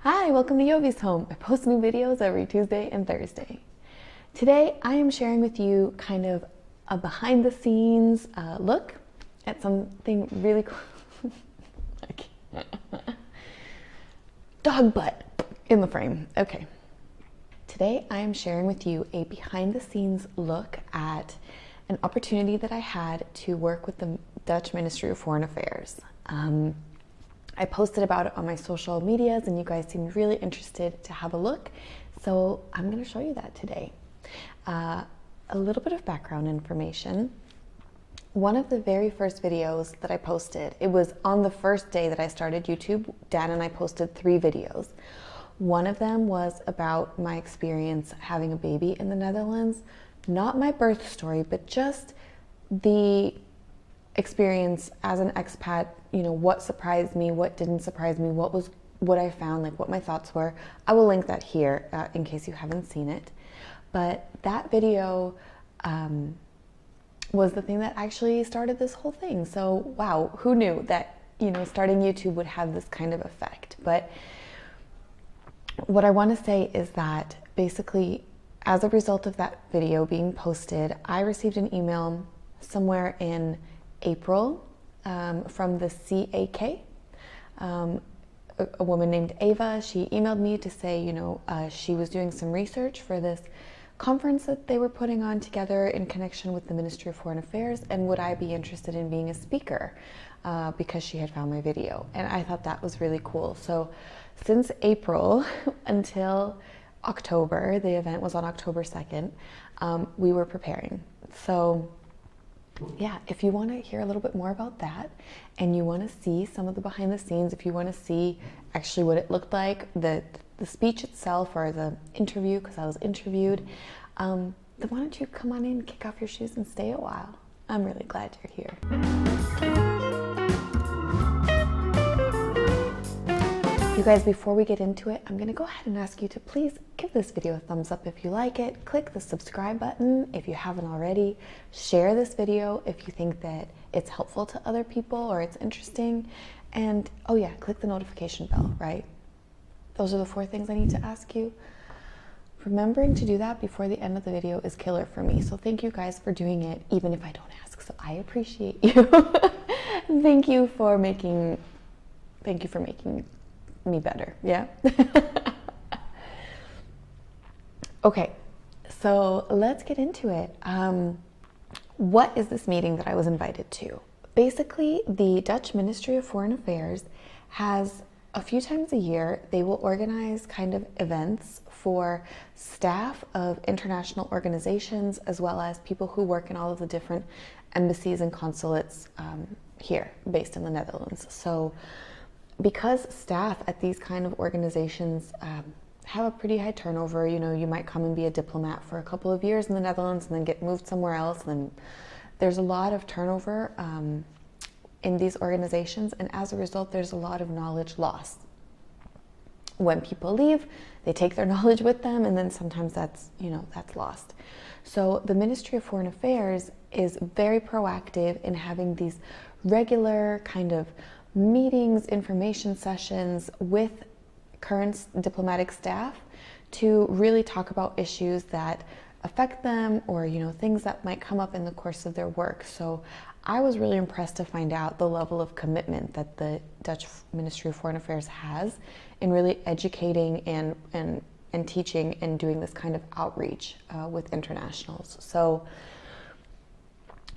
Hi, welcome to Jovie's Home. I post new videos every Tuesday and Thursday. Today I am sharing with you kind of a behind the scenes look at something really cool. Dog butt in the frame. Okay. Today I am sharing with you a behind the scenes look at an opportunity that I had to work with the Dutch Ministry of Foreign Affairs. I posted about it on my social medias and you guys seemed really interested to have a look. So I'm going to show you that today. A little bit of background information. One of the very first videos that I posted, it was on the first day that I started YouTube. Daan and I posted 3 videos. One of them was about my experience having a baby in the Netherlands. Not my birth story, but just the experience as an expat, you know, what surprised me, what didn't surprise me, what I found, like what my thoughts were. I will link that here in case you haven't seen it. But that video was the thing that actually started this whole thing. So wow, who knew that, you know, starting YouTube would have this kind of effect. But what I want to say is that basically as a result of that video being posted, I received an email somewhere in April from the CAK, a woman named Ava. She emailed me to say, you know, she was doing some research for this conference that they were putting on together in connection with the Ministry of Foreign Affairs, and would I be interested in being a speaker because she had found my video. And I thought that was really cool. So since April until October, the event was on October 2nd, we were preparing. So yeah, if you want to hear a little bit more about that and you want to see some of the behind the scenes, if you want to see actually what it looked like, the speech itself or the interview, because I was interviewed, then why don't you come on in, kick off your shoes and stay a while. I'm really glad you're here. You guys, before we get into it, I'm going to go ahead and ask you to please give this video a thumbs up if you like it. Click the subscribe button if you haven't already. Share this video if you think that it's helpful to other people or it's interesting. And oh yeah, click the notification bell, right? Those are the 4 things I need to ask you. Remembering to do that before the end of the video is killer for me. So thank you guys for doing it, even if I don't ask. So I appreciate you. Thank you for making me better, yeah? Okay, so let's get into it. What is this meeting that I was invited to? Basically, the Dutch Ministry of Foreign Affairs has a few times a year, they will organize kind of events for staff of international organizations as well as people who work in all of the different embassies and consulates here based in the Netherlands. So because staff at these kind of organizations have a pretty high turnover, you know, you might come and be a diplomat for a couple of years in the Netherlands and then get moved somewhere else, and then there's a lot of turnover in these organizations, and as a result there's a lot of knowledge lost. When people leave, they take their knowledge with them, and then sometimes that's lost. So the Ministry of Foreign Affairs is very proactive in having these regular kind of meetings, information sessions with current diplomatic staff to really talk about issues that affect them, or, you know, things that might come up in the course of their work. So I was really impressed to find out the level of commitment that the Dutch Ministry of Foreign Affairs has in really educating and teaching and doing this kind of outreach with internationals. So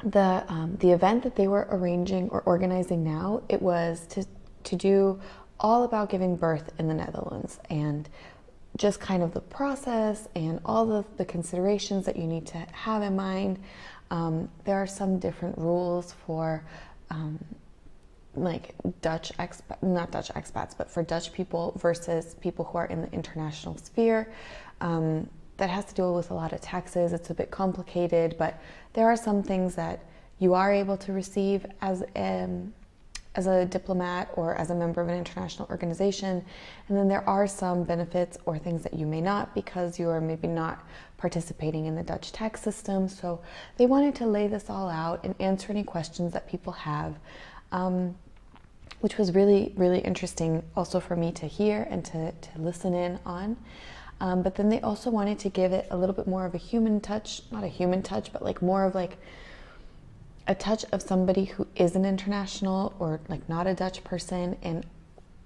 the event that they were arranging or organizing now, it was to do all about giving birth in the Netherlands, and just kind of the process and all of the considerations that you need to have in mind. There are some different rules for like not Dutch expats, but for Dutch people versus people who are in the international sphere. That has to do with a lot of taxes. It's a bit complicated, but there are some things that you are able to receive as a diplomat or as a member of an international organization. And then there are some benefits or things that you may not, because you are maybe not participating in the Dutch tax system. So they wanted to lay this all out and answer any questions that people have. which was really, really interesting also for me to hear and to listen in on. But then they also wanted to give it a little bit more of a human touch, not a human touch, but like more of like a touch of somebody who is an international or like not a Dutch person, and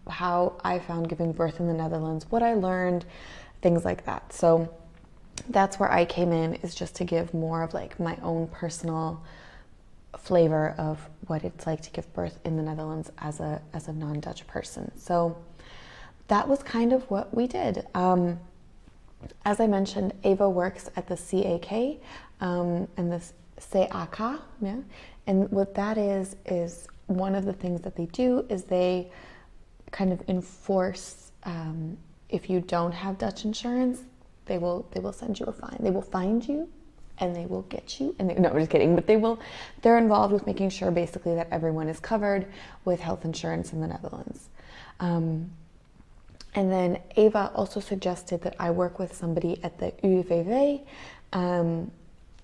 how I found giving birth in the Netherlands, what I learned, things like that. So that's where I came in, is just to give more of like my own personal flavor of what it's like to give birth in the Netherlands as a non-Dutch person. So that was kind of what we did. As I mentioned, Ava works at the CAK and this CAK, yeah. And what that is one of the things that they do is they kind of enforce, if you don't have Dutch insurance, they will send you a fine. They will find you and they will get you. And no, I'm just kidding. But they're involved with making sure basically that everyone is covered with health insurance in the Netherlands. And then Ava also suggested that I work with somebody at the UWV,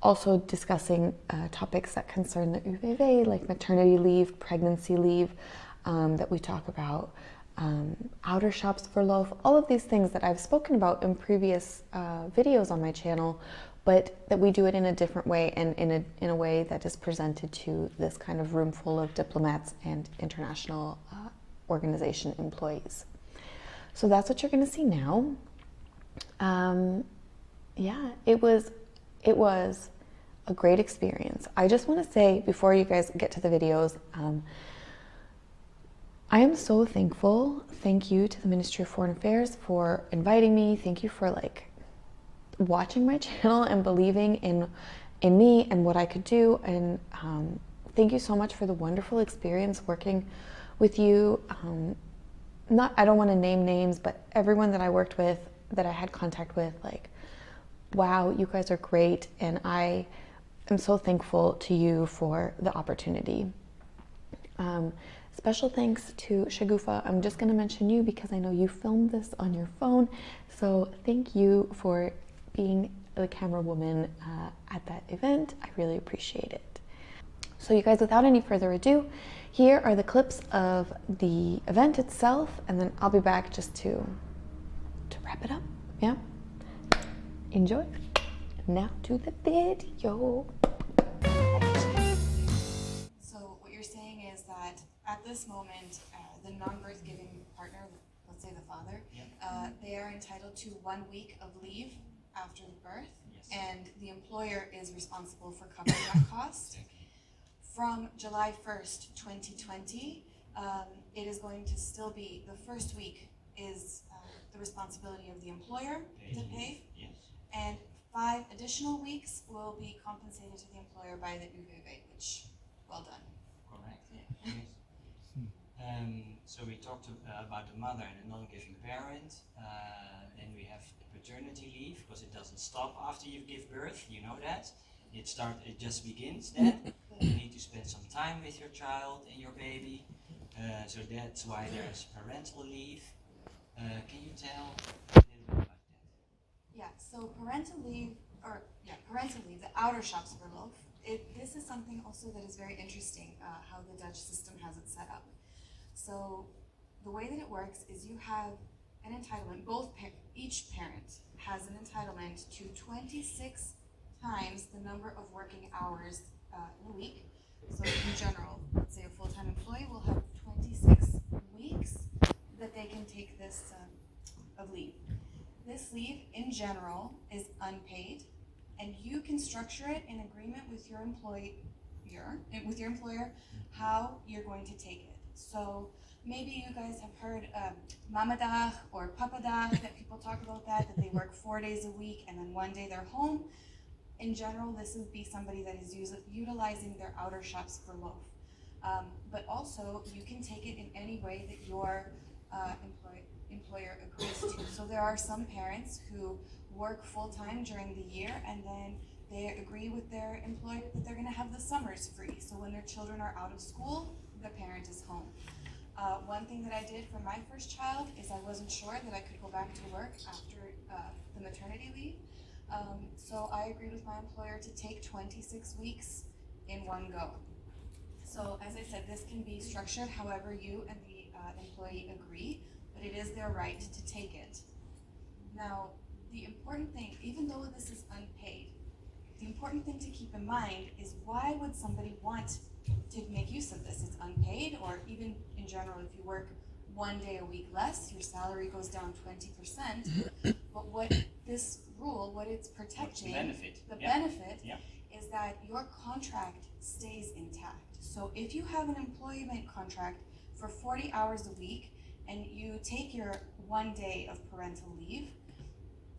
also discussing topics that concern the UWV, like maternity leave, pregnancy leave, that we talk about, ouderschapsverlof, all of these things that I've spoken about in previous videos on my channel, but that we do it in a different way and in a way that is presented to this kind of room full of diplomats and international organization employees. So that's what you're going to see now. Yeah, it was a great experience. I just want to say, before you guys get to the videos, I am so thankful. Thank you to the Ministry of Foreign Affairs for inviting me. Thank you for like watching my channel and believing in me and what I could do. And thank you so much for the wonderful experience working with you. I don't want to name names, but everyone that I worked with, that I had contact with, like, wow, you guys are great. And I am so thankful to you for the opportunity. Special thanks to Shagufa. I'm just going to mention you because I know you filmed this on your phone. So thank you for being the camera woman at that event. I really appreciate it. So you guys, without any further ado, here are the clips of the event itself, and then I'll be back just to wrap it up. Yeah? Enjoy. Now to the video. So what you're saying is that at this moment, the non-birth giving partner, let's say the father, they are entitled to 1 week of leave after the birth, and the employer is responsible for covering that cost. From July 1st, 2020, it is going to still be, the first week is the responsibility of the employer to pay, and 5 additional weeks will be compensated to the employer by the UWV, which, well done. Correct. Yeah. So we talked about the mother and the non-giving parent, and we have paternity leave, because it doesn't stop after you give birth, you know that. It just begins then. You need to spend some time with your child and your baby, so that's why there's parental leave. Can you tell a little bit about that? Yeah, so parental leave, the ouderschapsverlof, this is something also that is very interesting, how the Dutch system has it set up. So the way that it works is you have an entitlement, each parent has an entitlement to 26 times the number of working hours in a week. So in general, let's say a full-time employee will have 26 weeks that they can take this of leave. This leave in general is unpaid, and you can structure it in agreement with your employer how you're going to take it. So maybe you guys have heard Mama Dag or Papa Dag, that people talk about that they work 4 days a week and then 1 day they're home. In general, this would be somebody that is utilizing their ouderschapsverlof. But also, you can take it in any way that your employer agrees to. So there are some parents who work full-time during the year, and then they agree with their employer that they're going to have the summers free. So when their children are out of school, the parent is home. One thing that I did for my first child is I wasn't sure that I could go back to work after the maternity leave. So I agreed with my employer to take 26 weeks in one go. So as I said, this can be structured however you and the employee agree, but it is their right to take it. Now, the important thing, even though this is unpaid, the important thing to keep in mind is why would somebody want to make use of this? It's unpaid, or even in general, if you work 1 day a week less, your salary goes down 20%. But what this rule, what it's protecting, the benefit is that your contract stays intact. So if you have an employment contract for 40 hours a week and you take your 1 day of parental leave,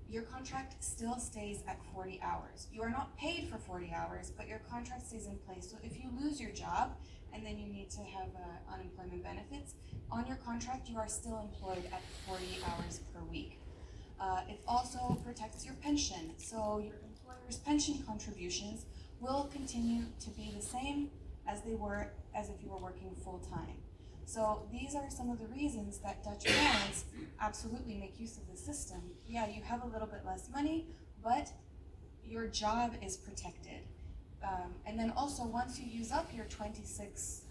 your contract still stays at 40 hours. You are not paid for 40 hours, but your contract stays in place. So if you lose your job and then you need to have unemployment benefits, on your contract you are still employed at 40 hours per week. It also protects your pension. So your employer's pension contributions will continue to be the same as they were as if you were working full-time. So these are some of the reasons that Dutch parents absolutely make use of the system. Yeah, you have a little bit less money, but your job is protected. And then also once you use up your 26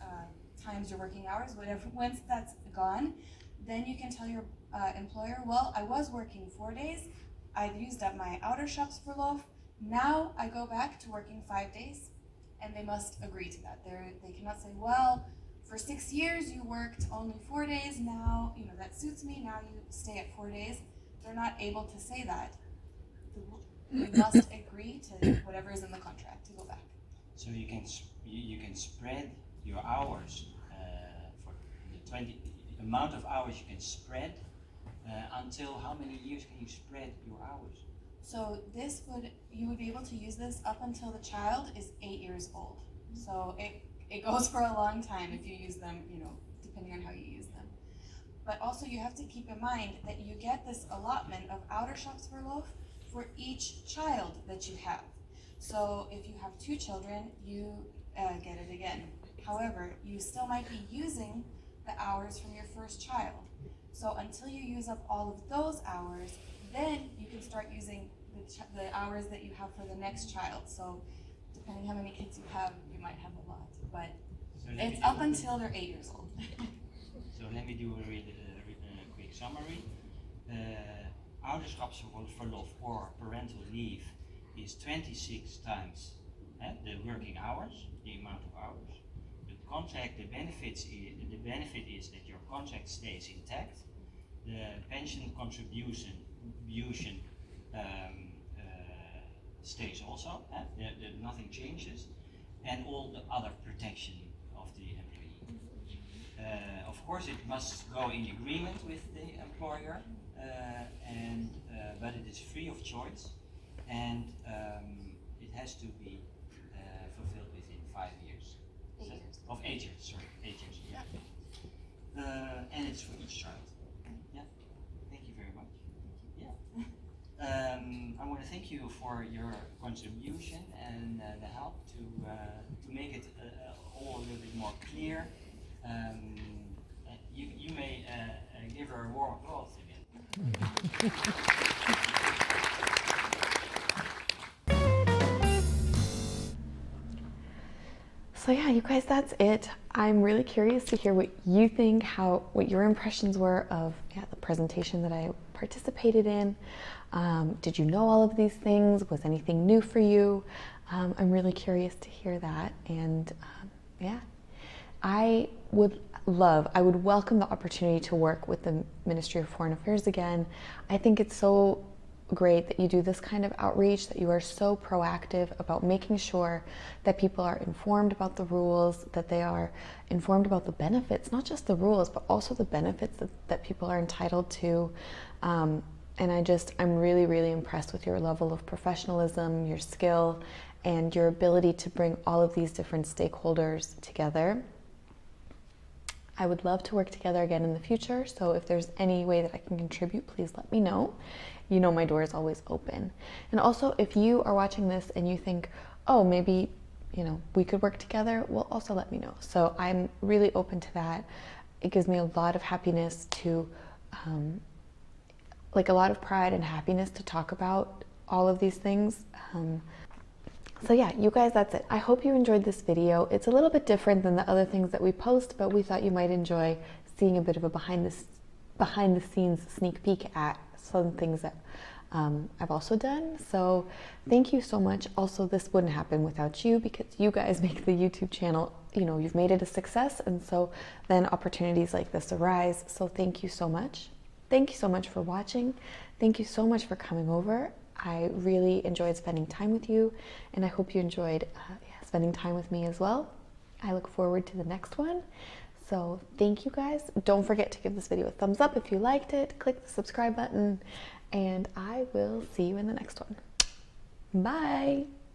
times your working hours, whatever, once that's gone, then you can tell your employer, well, I was working 4 days, I've used up my ouderschapsverlof, now I go back to working 5 days, and they must agree to that. They cannot say, well, for 6 years you worked only 4 days, now, that suits me, now you stay at 4 days. They're not able to say that. You must agree to whatever is in the contract to go back. So you can spread your hours for the amount of hours you can spread until how many years can you spread your hours? So you would be able to use this up until the child is 8 years old. So it goes for a long time if you use them, depending on how you use them. But also you have to keep in mind that you get this allotment of ouderschapsverlof for each child that you have. So if you have 2 children, you get it again. However, you still might be using the hours from your first child. So until you use up all of those hours, then you can start using the hours that you have for the next child. So depending how many kids you have, you might have a lot. But it's up until they're 8 years old. So let me do a quick summary. Ouderschapsverlof or parental leave is 26 times the working hours, the amount of hours. The benefit is that your contract stays intact. The pension contribution stays also, nothing changes, and all the other protection of the employee. Of course, it must go in agreement with the employer, but it is free of choice, and it has to be fulfilled within 5 years. 8 years. Of 8 years, sorry, 8 years, yeah. And it's for each child. Yeah, thank you very much. Yeah. I want to thank you for your contribution and the help to make it all a little bit more clear. You may give her a warm applause again. So yeah, you guys, that's it. I'm really curious to hear what you think, what your impressions were of the presentation that I participated in. Did you know all of these things? Was anything new for you? I'm really curious to hear that. And I would welcome the opportunity to work with the Ministry of Foreign Affairs again. I think it's so great that you do this kind of outreach, that you are so proactive about making sure that people are informed about the rules, that they are informed about the benefits, not just the rules, but also the benefits that people are entitled to. And I'm really, really impressed with your level of professionalism, your skill, and your ability to bring all of these different stakeholders together. I would love to work together again in the future, so if there's any way that I can contribute, please let me know. You know my door is always open. And also, if you are watching this and you think, oh, maybe, we could work together, well, also let me know. So I'm really open to that. It gives me a lot of happiness to, a lot of pride and happiness to talk about all of these things. So yeah, you guys, that's it. I hope you enjoyed this video. It's a little bit different than the other things that we post, but we thought you might enjoy seeing a bit of a behind the scenes sneak peek at some things that I've also done. So thank you so much. Also, this wouldn't happen without you, because you guys make the YouTube channel, you know, you've made it a success, and so then opportunities like this arise. So thank you so much. Thank you so much for watching. Thank you so much for coming over. I really enjoyed spending time with you, and I hope you enjoyed spending time with me as well. I look forward to the next one. So thank you guys. Don't forget to give this video a thumbs up if you liked it. Click the subscribe button, and I will see you in the next one. Bye.